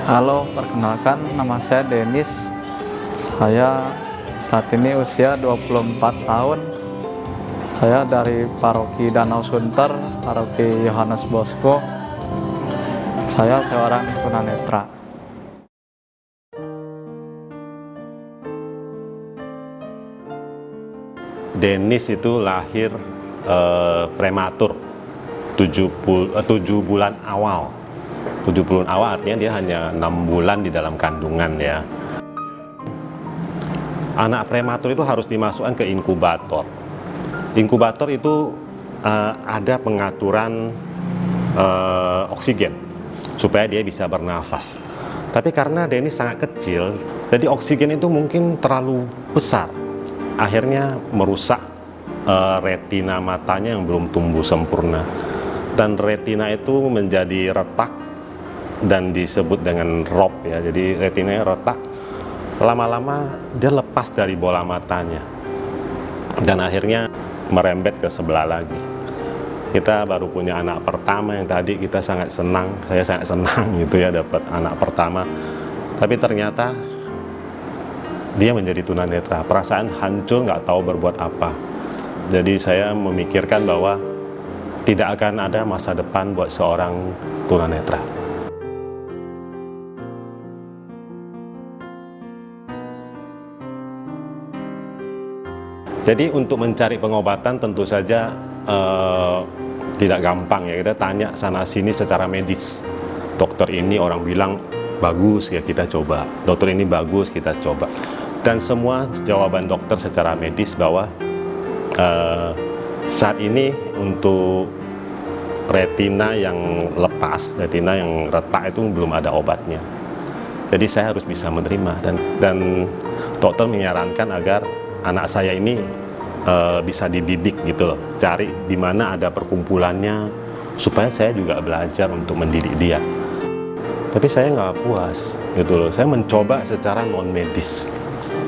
Halo, perkenalkan nama saya Denis. Saya saat ini usia 24 tahun. Saya dari Paroki Danau Sunter, Paroki Yohanes Bosco. Saya seorang tunanetra. Denis itu lahir prematur 7 bulan awal. 7 bulan awal artinya dia hanya 6 bulan di dalam kandungan ya. Anak prematur itu harus dimasukkan ke inkubator. Inkubator itu ada pengaturan oksigen supaya dia bisa bernafas. Tapi karena Denis sangat kecil, jadi oksigen itu mungkin terlalu besar. Akhirnya merusak retina matanya yang belum tumbuh sempurna. Dan retina itu menjadi retak dan disebut dengan ROP ya. Jadi retinanya retak. Lama-lama dia lepas dari bola matanya. Dan akhirnya merembet ke sebelah lagi. Kita baru punya anak pertama yang tadi kita sangat senang. Saya sangat senang gitu ya dapat anak pertama. Tapi ternyata dia menjadi tunanetra. Perasaan hancur, nggak tahu berbuat apa. Jadi saya memikirkan bahwa tidak akan ada masa depan buat seorang tunanetra. Jadi untuk mencari pengobatan tentu saja tidak gampang ya. Kita tanya sana sini secara medis. Dokter ini orang bilang bagus ya, kita coba. Dokter ini bagus, kita coba. Dan semua jawaban dokter secara medis bahwa saat ini untuk retina yang lepas, retina yang retak itu belum ada obatnya. Jadi saya harus bisa menerima dan dokter menyarankan agar anak saya ini bisa dididik gitu loh, cari di mana ada perkumpulannya supaya saya juga belajar untuk mendidik dia. Tapi saya nggak puas gitu loh, saya mencoba secara non medis,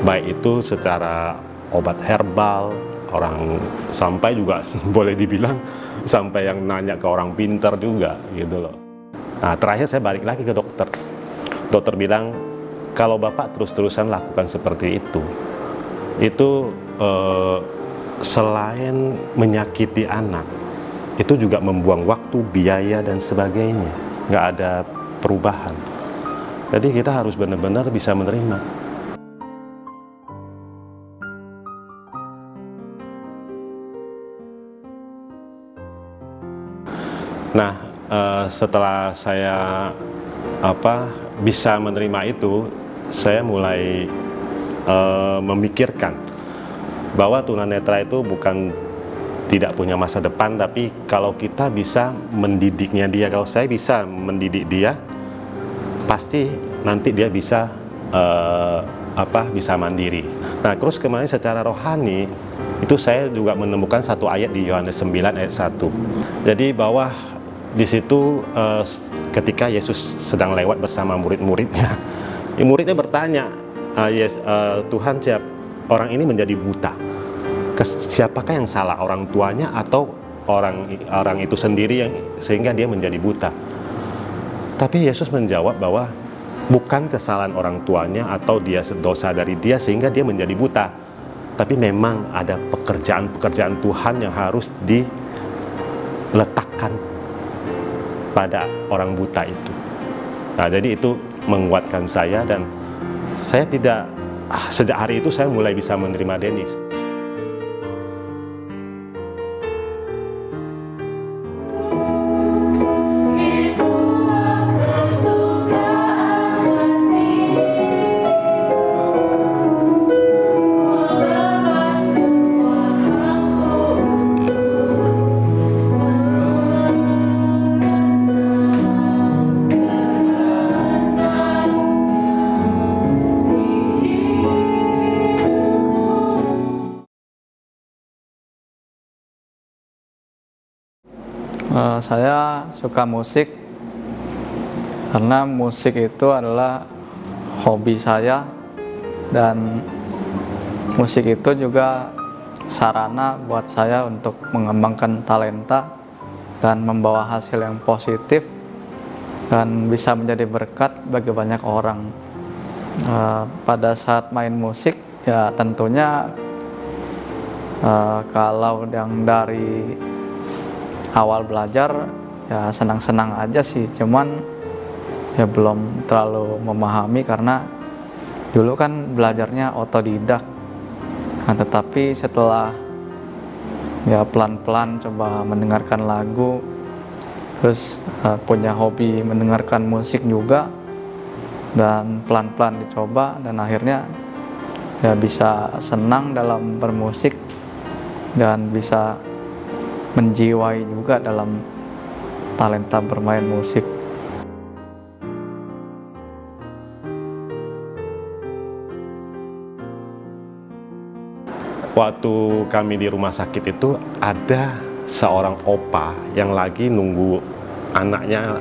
baik itu secara obat herbal, orang sampai juga boleh dibilang sampai yang nanya ke orang pintar juga gitu loh. Nah terakhir saya balik lagi ke dokter. Dokter bilang kalau bapak terus-terusan lakukan seperti itu selain menyakiti anak, itu juga membuang waktu, biaya dan sebagainya. Nggak ada perubahan. Jadi kita harus benar-benar bisa menerima. Nah, setelah saya bisa menerima itu, saya mulai memikirkan bahwa tunanetra itu bukan tidak punya masa depan, tapi kalau kita bisa mendidiknya dia, kalau saya bisa mendidik dia, pasti nanti dia bisa bisa mandiri. Nah, terus kemarin secara rohani itu saya juga menemukan satu ayat di Yohanes 9 ayat 1. Jadi bahwa di situ ketika Yesus sedang lewat bersama murid-muridnya, muridnya bertanya, Tuhan, orang ini menjadi buta. Siapakah yang salah, orang tuanya atau orang itu sendiri yang sehingga dia menjadi buta? Tapi Yesus menjawab bahwa bukan kesalahan orang tuanya atau dia dosa dari dia sehingga dia menjadi buta. Tapi memang ada pekerjaan Tuhan yang harus diletakkan pada orang buta itu. Nah, jadi itu menguatkan saya dan saya sejak hari itu saya mulai bisa menerima Denis. Saya suka musik karena musik itu adalah hobi saya, dan musik itu juga sarana buat saya untuk mengembangkan talenta dan membawa hasil yang positif dan bisa menjadi berkat bagi banyak orang. Pada saat main musik ya tentunya kalau yang dari awal belajar ya senang-senang aja sih, cuman ya belum terlalu memahami karena dulu kan belajarnya otodidak. Nah, tetapi setelah ya pelan-pelan coba mendengarkan lagu, terus punya hobi mendengarkan musik juga, dan pelan-pelan dicoba dan akhirnya ya bisa senang dalam bermusik dan bisa menjiwai juga dalam talenta bermain musik. Waktu kami di rumah sakit itu ada seorang opa yang lagi nunggu anaknya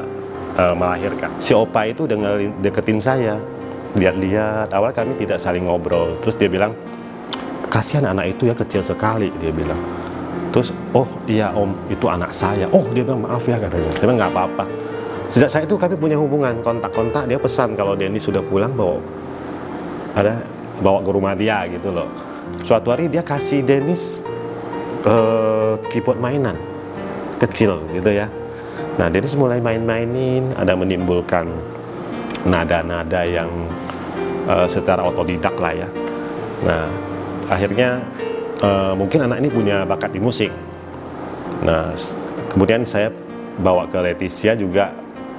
melahirkan. Si opa itu deketin saya, lihat-lihat. Awal kami tidak saling ngobrol. Terus dia bilang, kasihan anak itu ya, kecil sekali, dia bilang. Terus, oh iya om, itu anak saya. Oh, dia bilang maaf ya katanya. Dia bilang nggak apa-apa. Sejak saat itu kami punya hubungan, kontak-kontak. Dia pesan kalau Denny sudah pulang bawa ke rumah dia gitu loh. Suatu hari dia kasih Dennis keyboard mainan kecil gitu ya. Nah, Dennis mulai main-mainin, ada menimbulkan nada-nada yang secara otodidak lah ya. Nah, akhirnya mungkin anak ini punya bakat di musik. Nah, kemudian saya bawa ke Leticia juga,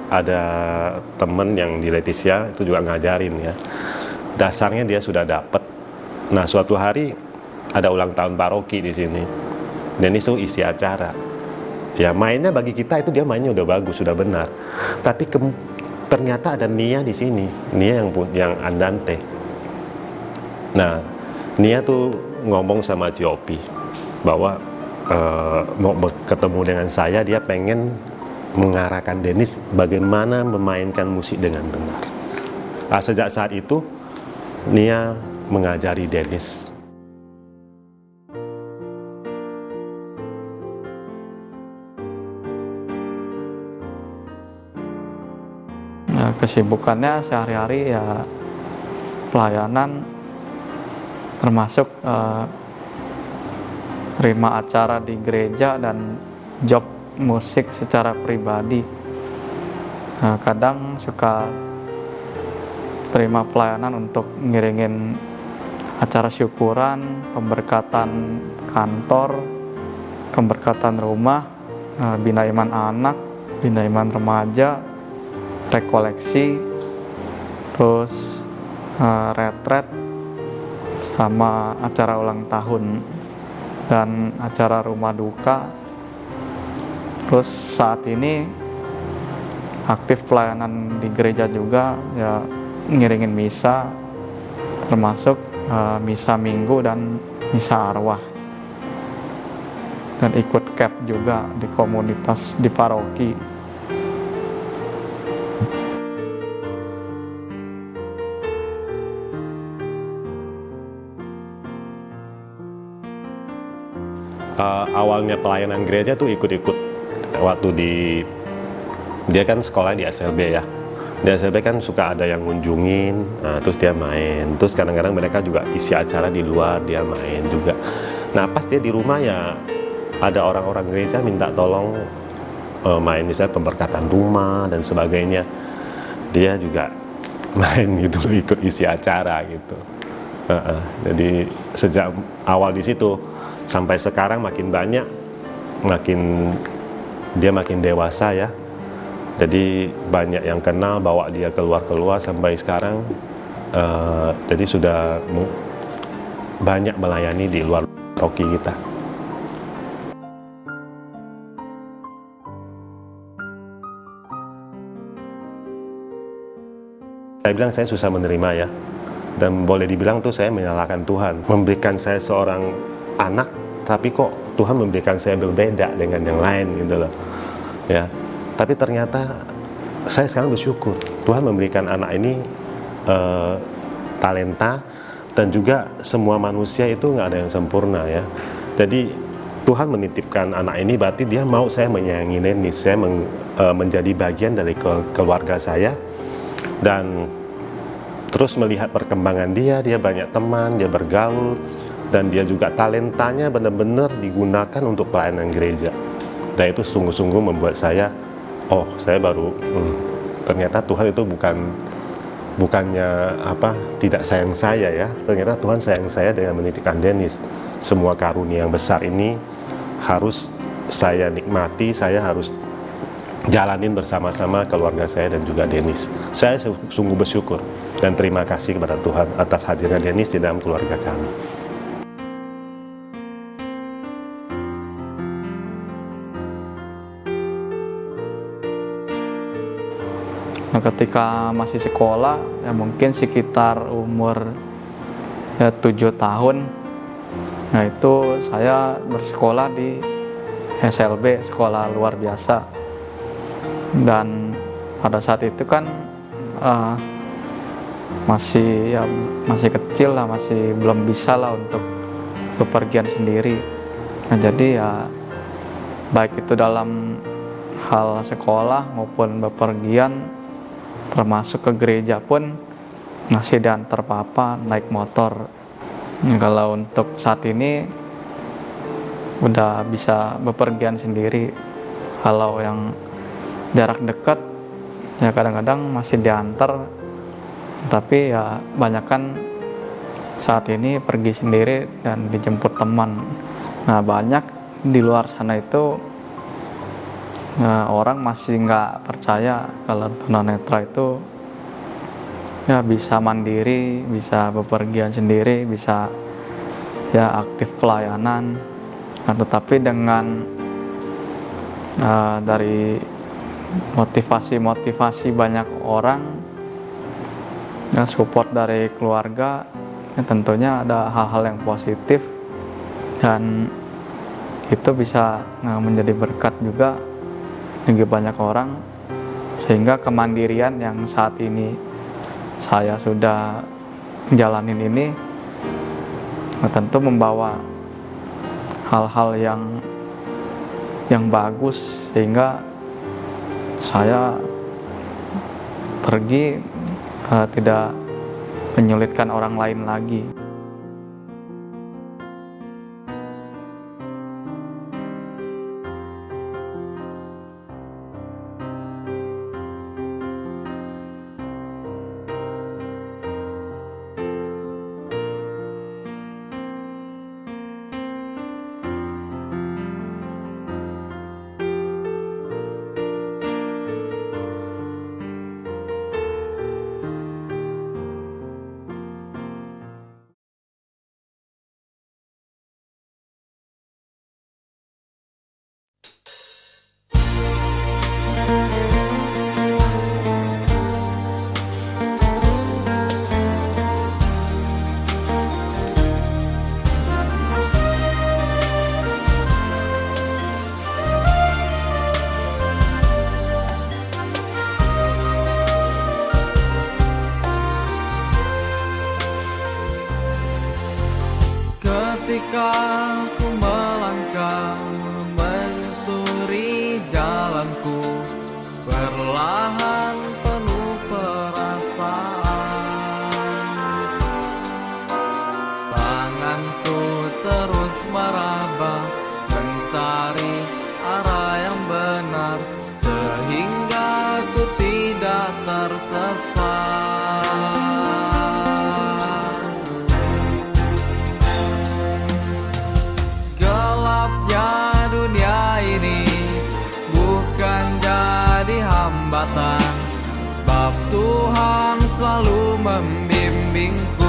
ada temen yang di Leticia itu juga ngajarin ya. Dasarnya dia sudah dapat. Nah, suatu hari ada ulang tahun paroki di sini. Dennis tuh isi acara. Ya, mainnya bagi kita itu dia mainnya udah bagus, sudah benar. Tapi ternyata ada Nia di sini. Nia yang andante. Nah, Nia tuh ngomong sama Ciopi bahwa mau ketemu dengan saya, dia pengen mengarahkan Dennis bagaimana memainkan musik dengan benar. Nah, sejak saat itu Nia mengajari Dennis. Nah, kesibukannya sehari-hari ya pelayanan, termasuk terima acara di gereja dan job musik secara pribadi. Nah, kadang suka terima pelayanan untuk ngiringin acara syukuran, pemberkatan kantor, pemberkatan rumah, bina iman anak, bina iman remaja, rekoleksi, terus retret, sama acara ulang tahun dan acara rumah duka. Terus saat ini aktif pelayanan di gereja juga ya, ngiringin misa, termasuk misa minggu dan misa arwah, dan ikut CAP juga di komunitas di paroki. Awalnya pelayanan gereja tuh ikut-ikut waktu dia kan sekolah di SLB ya. Di SLB kan suka ada yang ngunjungin, nah, terus dia main. Terus kadang-kadang mereka juga isi acara di luar, dia main juga. Nah, pas dia di rumah ya ada orang-orang gereja minta tolong main misalnya pemberkatan rumah dan sebagainya. Dia juga main gitu, ikut isi acara gitu. Jadi sejak awal di situ sampai sekarang makin banyak, dia makin dewasa ya. Jadi banyak yang kenal, bawa dia keluar sampai sekarang. Jadi sudah banyak melayani di luar paroki kita. Saya bilang saya susah menerima ya. Dan boleh dibilang tuh saya menyalahkan Tuhan. Memberikan saya seorang anak, tapi kok Tuhan memberikan saya berbeda dengan yang lain gitu loh. Ya. Tapi ternyata saya sekarang bersyukur Tuhan memberikan anak ini talenta, dan juga semua manusia itu nggak ada yang sempurna ya. Jadi Tuhan menitipkan anak ini, berarti dia mau saya menyayangi Denis, saya menjadi bagian dari keluarga saya, dan terus melihat perkembangan dia banyak teman, dia bergaul, dan dia juga talentanya benar-benar digunakan untuk pelayanan gereja. Dan itu sungguh-sungguh membuat saya, saya baru, ternyata Tuhan itu bukannya tidak sayang saya ya, ternyata Tuhan sayang saya dengan menitipkan Denis. Semua karunia yang besar ini harus saya nikmati, saya harus jalanin bersama-sama keluarga saya dan juga Denis. Saya sungguh bersyukur dan terima kasih kepada Tuhan atas hadirnya Denis di dalam keluarga kami. Nah, ketika masih sekolah, ya mungkin sekitar umur 7 tahun. Nah, itu saya bersekolah di SLB, sekolah luar biasa. Dan pada saat itu kan masih kecil lah, masih belum bisa lah untuk bepergian sendiri. Nah, jadi ya baik itu dalam hal sekolah maupun bepergian, termasuk ke gereja pun masih diantar papa naik motor. Nah, kalau untuk saat ini udah bisa bepergian sendiri. Kalau yang jarak dekat ya kadang-kadang masih diantar, tapi ya banyakan saat ini pergi sendiri dan dijemput teman. Nah, banyak di luar sana itu orang masih nggak percaya kalau tunanetra itu ya bisa mandiri, bisa bepergian sendiri, bisa ya aktif pelayanan. Nah, tetapi dengan dari motivasi banyak orang, ya support dari keluarga, ya tentunya ada hal-hal yang positif, dan itu bisa menjadi berkat juga bagi banyak orang, sehingga kemandirian yang saat ini saya sudah jalanin ini tentu membawa hal-hal yang bagus, sehingga saya pergi tidak menyulitkan orang lain lagi. Ketika ku melangkah menyusuri jalanku, perlahan penuh perasaan, tanganku terus meraba mencari arah yang benar, sehingga ku tidak tersesat. Sebab Tuhan selalu membimbingku.